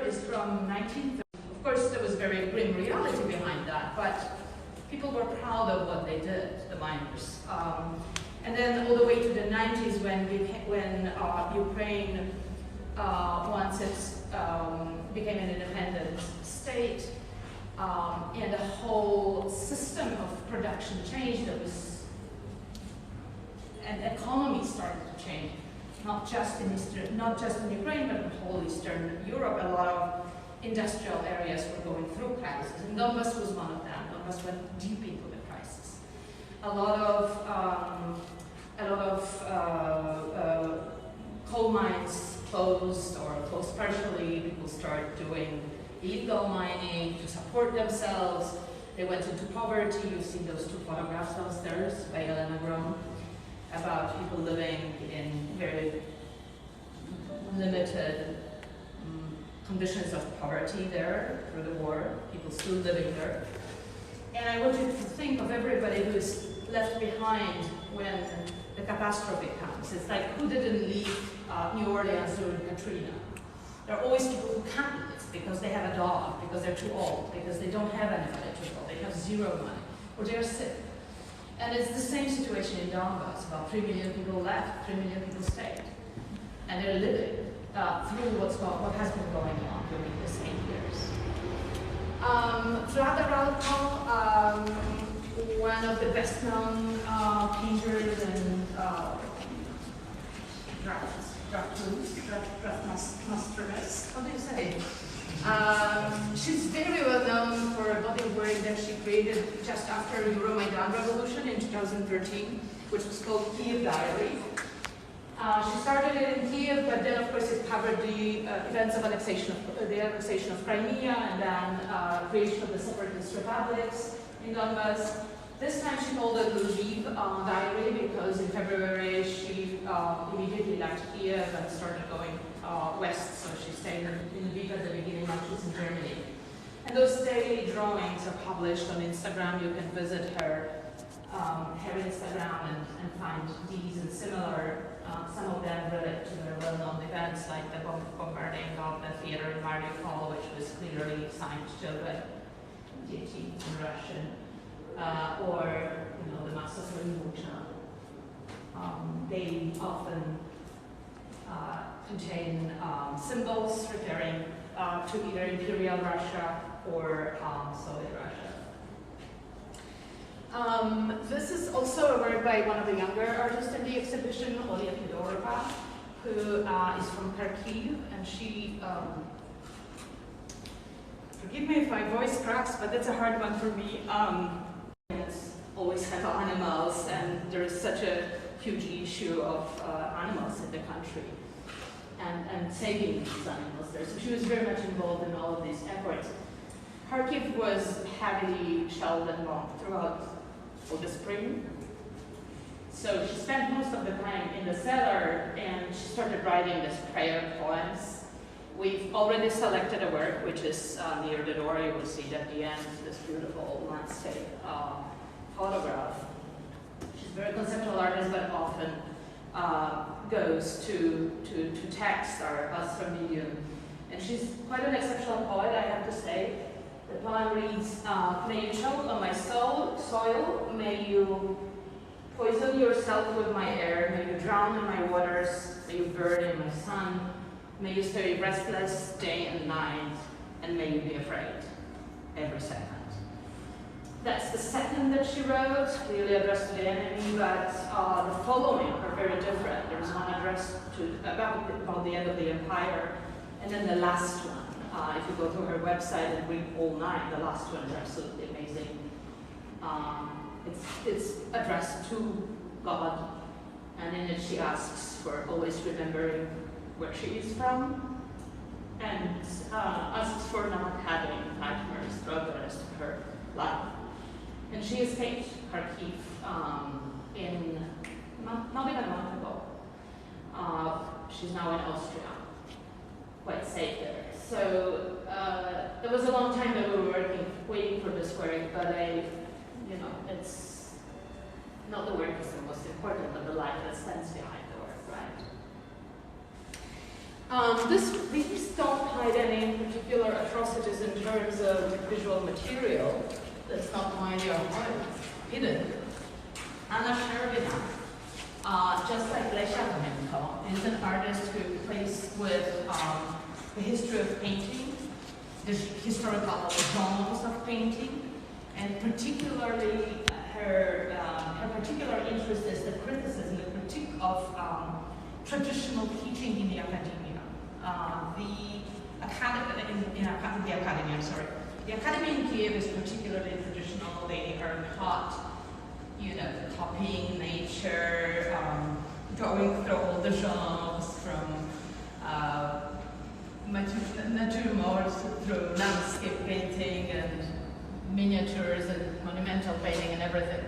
is from 1930. Of course, there was very grim reality behind that, but people were proud of what they did, the miners. And then all the way to the 90s when Ukraine, once it became an independent state, and the whole system of production changed, and the economy started to change, not just in Ukraine, but in whole Eastern Europe. A lot of industrial areas were going through crisis, and Donbas was one of them. Donbas went deep into the crisis. A lot of coal mines closed or closed partially. People started doing illegal mining to support themselves. They went into poverty. You've seen those two photographs downstairs by Elena Grom about people living in very limited conditions of poverty there through the war, people still living there. And I want you to think of everybody who is left behind when the catastrophe comes. It's like, who didn't leave New Orleans during Katrina? There are always people who can't leave because they have a dog, because they're too old, because they don't have anybody to go, they have zero money, or they're sick. And it's the same situation in Donbas. About 3 million people left, 3 million people stayed. And they're living through what has been going on during these 8 years. Frida, one of the best-known painters and draftmasters, how do you say? She's very well known for a body of work that she created just after the Euromaidan revolution in 2013, which was called Kyiv Diary. She started it in Kyiv, but then of course it covered the events of the annexation of Crimea and then creation of the separatist republics in Donbas. This time she called it Lviv Diary because in February she immediately left Kyiv and started going west, so she stayed in Lviv at the beginning, now she's in Germany. And those daily drawings are published on Instagram. You can visit her Instagram and find these and similar, some of them relate to her well-known events like the bombarding of the theater in Mariupol, which was clearly signed children, Dzieci in Russian, or the massacre in Bucha. They often contain symbols referring to either Imperial Russia or Soviet Russia. This is also a work by one of the younger artists in the exhibition, Olia Fedorova, who is from Kyiv, and she, forgive me if my voice cracks, but that's a hard one for me. Always have animals, and there is such a huge issue of animals in the country, and saving these animals there. So she was very much involved in all of these efforts. Kharkiv was heavily shelled and bombed throughout all the spring. So she spent most of the time in the cellar, and she started writing these prayer poems. We've already selected a work, which is near the door. You will see it at the end, this beautiful landscape photograph. She's a very conceptual artist, but often goes to text or else from medium. And she's quite an exceptional poet, I have to say. The poem reads, may you choke on my soil, may you poison yourself with my air, may you drown in my waters, may you burn in my sun, may you stay restless day and night, and may you be afraid every second. That's the second that she wrote, clearly addressed to the enemy, but the following are very different. There's one addressed to about the end of the empire, and then the last one. If you go to her website and read all 9, the last one is absolutely amazing. It's addressed to God, and in it she asks for always remembering where she is from, and asks for not having nightmares throughout the rest of her life. And she escaped Kharkiv in not even a month ago. She's now in Austria, quite safe there. So there was a long time that we were waiting for this work, but it's not the work is the most important, but the life that stands behind the work, right? These don't hide any particular atrocities in terms of visual material that's not widely or hidden. Anna Sherbina, just like Lesha is an artist who plays with the history of painting, the historical genres of painting, and particularly her particular interest is the criticism, the critique of traditional teaching in the academia. The academy in Kyiv is particularly traditional. They are taught, copying nature, going through all the genres from naturemort through landscape painting and miniatures and monumental painting and everything.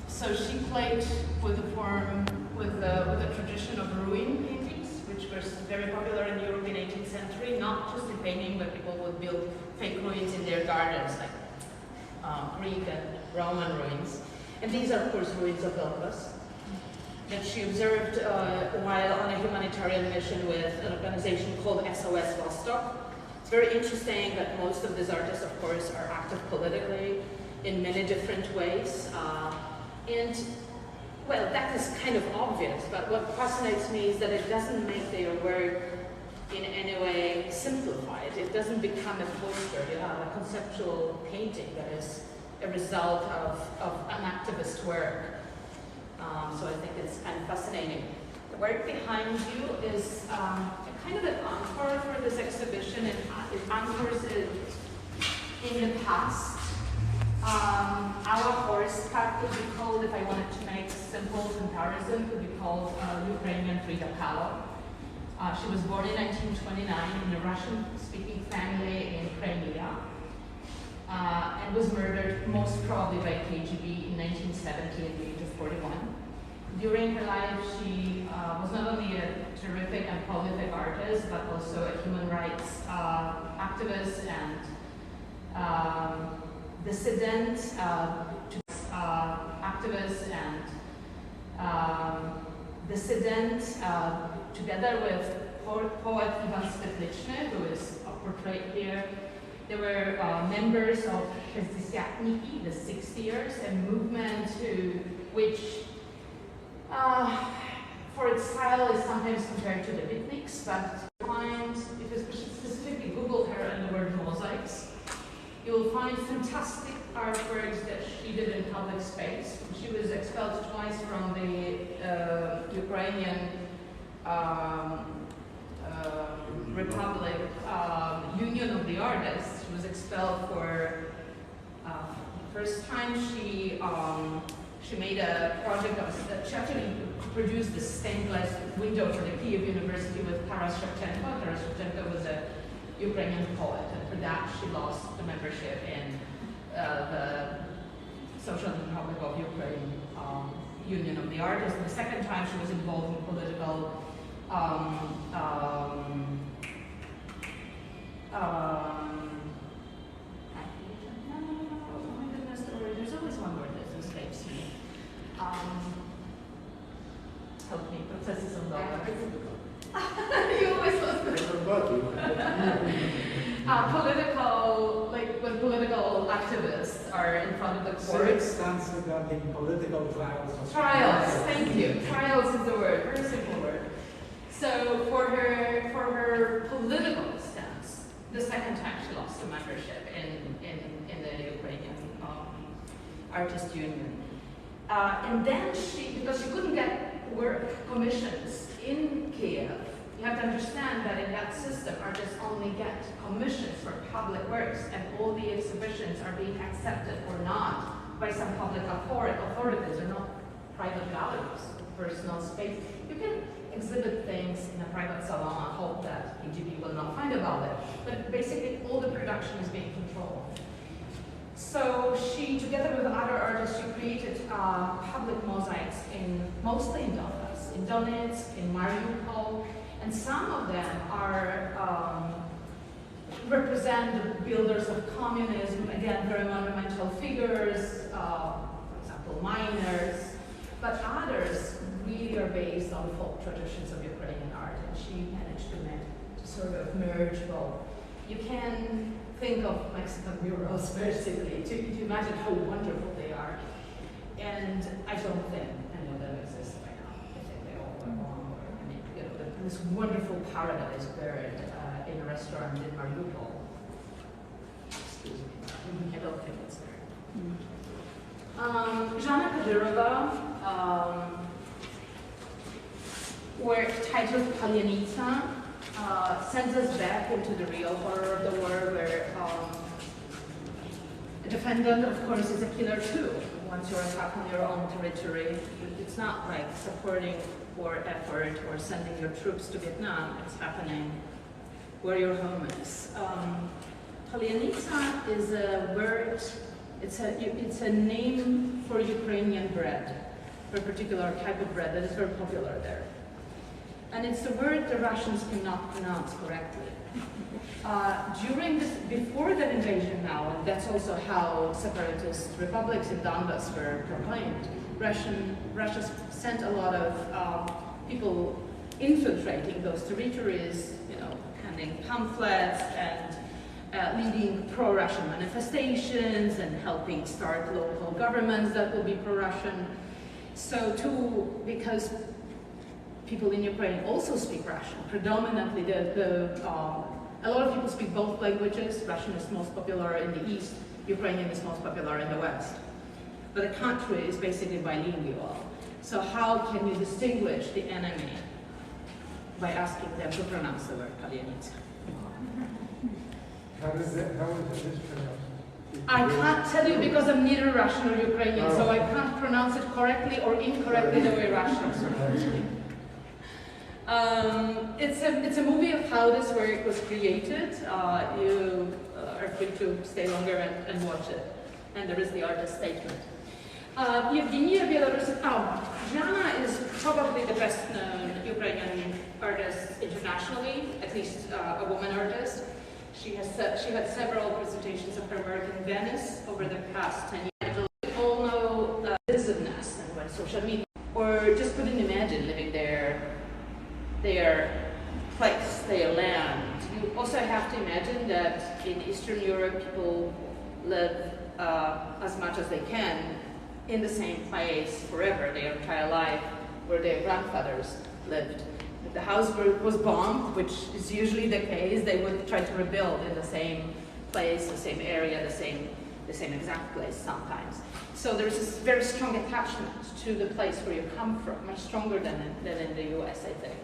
So she played with the form, with the tradition of ruin paintings, which was very popular in Europe in the 18th century, not just in painting, but people would build fake ruins in their gardens, like Greek and Roman ruins. And these are, of course, ruins of Donbas that she observed while on a humanitarian mission with an organization called SOS Vostok. It's very interesting that most of these artists, of course, are active politically in many different ways. And, well, that is kind of obvious, but what fascinates me is that it doesn't make their work in any way simplified. It doesn't become a poster, a conceptual painting that is a result of an activist work. So I think it's kind of fascinating. The work behind you is kind of an encore for this exhibition. It anchors in the past. Our horse cat could be called, if I wanted to make a simple comparison, could be called Ukrainian Frida Kahlo. She was born in 1929 in a Russian-speaking family in Crimea and was murdered most probably by KGB in 1970 at the age of 41. During her life, she was not only a terrific and prolific artist, but also a human rights activist and dissident, together with poet Ivan Svetlitsny, who is portrayed here. They were members of Шестидесятники, the 60ers, a movement which, for its style, is sometimes compared to the beatniks, but if you specifically Google her and the word mosaics, you will find fantastic artworks that she did in public space. She was expelled twice from the Ukrainian Republic Union of the Artists. She was expelled for the first time. She made a project she actually produced the stained glass window for the Kyiv University with Taras Shevchenko. Taras Shevchenko was a Ukrainian poet, and for that she lost the membership in the Social Republic of Ukraine Union of the Artists. And the second time she was involved in political there's always one word that escapes me. Help me, processes of You always lost political, like when political activists are in front of the court. Civic stands regarding political trials. Trials, thank you. Trials is the word, very simple word. So for her political stance, the second time she lost the membership in the Ukrainian Artist Union. And then because she couldn't get work commissions in Kyiv, you have to understand that in that system, artists only get commissions for public works, and all the exhibitions are being accepted or not by some public authorities or not private galleries, personal space. You can exhibit things in a private salon and hope that KGB will not find about it, but basically all the production is being controlled. So she, together with other artists, she created public mosaics mostly in Donbas, in Donetsk, in Mariupol, and some of them are represent the builders of communism, again, very monumental figures, for example, miners, but others really are based on folk traditions of Ukrainian art, and she managed sort of merge, well, you can think of Mexican murals basically to imagine how wonderful they are. And I don't think any of them exist right now. I think they all are wrong. I mean, you know, this wonderful paradise buried in a restaurant in Mariupol. Excuse me, I don't think it's there. Zhana Kadyrova, were titled Kalyanitsa, sends us back into the real horror of the war, where a defendant, of course, is a killer too. Once you're attacked on your own territory, it's not like supporting war effort or sending your troops to Vietnam. It's happening where your home is. Kalyanitsa is a word. It's a name for Ukrainian bread, for a particular type of bread that is very popular there. And it's a word the Russians cannot pronounce correctly. Before the invasion now, and that's also how separatist republics in Donbas were proclaimed, Russia sent a lot of people infiltrating those territories, you know, handing pamphlets and leading pro-Russian manifestations and helping start local governments that will be pro-Russian. So too, because people in Ukraine also speak Russian, predominantly a lot of people speak both languages. Russian is most popular in the East, Ukrainian is most popular in the West. But the country is basically bilingual. So how can you distinguish the enemy? By asking them to pronounce the word Kalyanitsa. How is this pronounced? I can't tell you because I'm neither Russian or Ukrainian, so I can't pronounce it correctly or incorrectly the way Russians pronounce it. It's a movie of how this work was created. You are free to stay longer and watch it. And there is the artist statement. Evgenia Zhana is probably the best known Ukrainian artist internationally, at least a woman artist. She had several presentations of her work in Venice over the past 10 years. We all know divisiveness and when social media, or just couldn't imagine living their place, their land. You also have to imagine that in Eastern Europe, people live as much as they can in the same place forever, their entire life, where their grandfathers lived. If the house was bombed, which is usually the case, they would try to rebuild in the same place, the same area, the same exact place sometimes. So there's this very strong attachment to the place where you come from, much stronger than in the US, I think.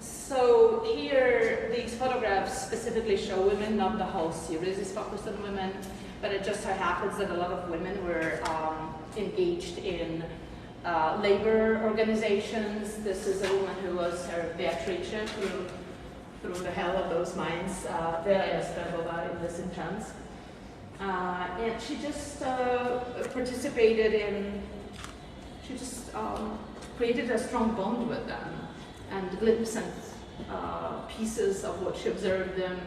So here, these photographs specifically show women, not the whole series is focused on women, but it just so happens that a lot of women were engaged in labor organizations. This is a woman who was Beatrice through the hell of those mines, in this intense. And she just participated in, she just created a strong bond with them, and glimpses and pieces of what she observed them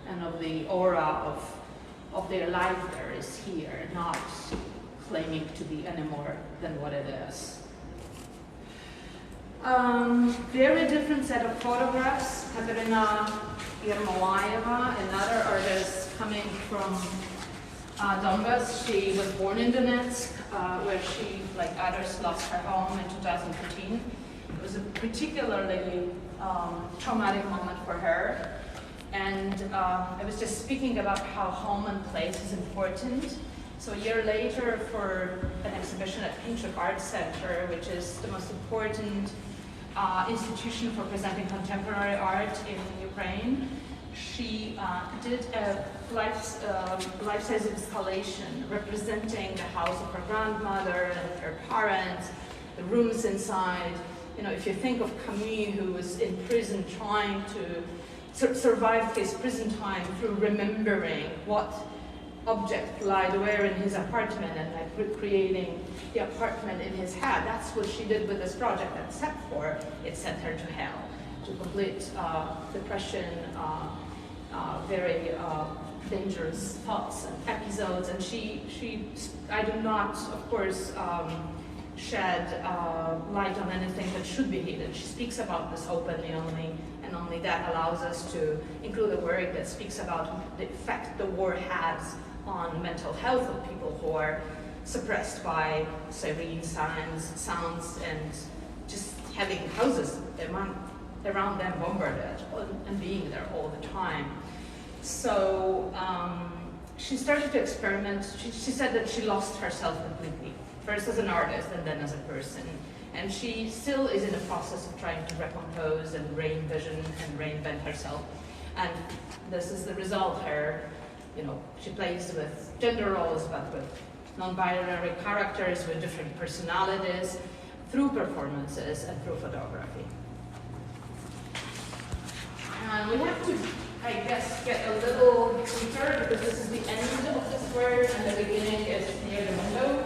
and of the aura of their life there is here, not claiming to be any more than what it is. Very different set of photographs. Katerina Yermolaeva, another artist coming from Donbas. She was born in Donetsk, where she, like others, lost her home in 2015. It was a particularly traumatic moment for her. And I was just speaking about how home and place is important. So a year later, for an exhibition at Pinchuk Art Center, which is the most important institution for presenting contemporary art in Ukraine, she did a life-size installation representing the house of her grandmother and her parents, the rooms inside. You know, if you think of Camus, who was in prison trying to survive his prison time through remembering what object lied where in his apartment and like recreating the apartment in his head. That's what she did with this project, except for it sent her to hell, to complete depression, very dangerous thoughts and episodes. And I do not, of course, shed light on anything that should be hidden. She speaks about this openly only, and only that allows us to include a work that speaks about the effect the war has on mental health of people who are suppressed by siren sounds and just having houses around them bombarded and being there all the time. So she started to experiment. She said that she lost herself completely, first as an artist and then as a person. And she still is in the process of trying to recompose and re-envision and reinvent herself. And this is the result. She plays with gender roles, but with non-binary characters, with different personalities, through performances and through photography. And we have to, I guess, get a little deeper because this is the end of this work and the beginning is near the window.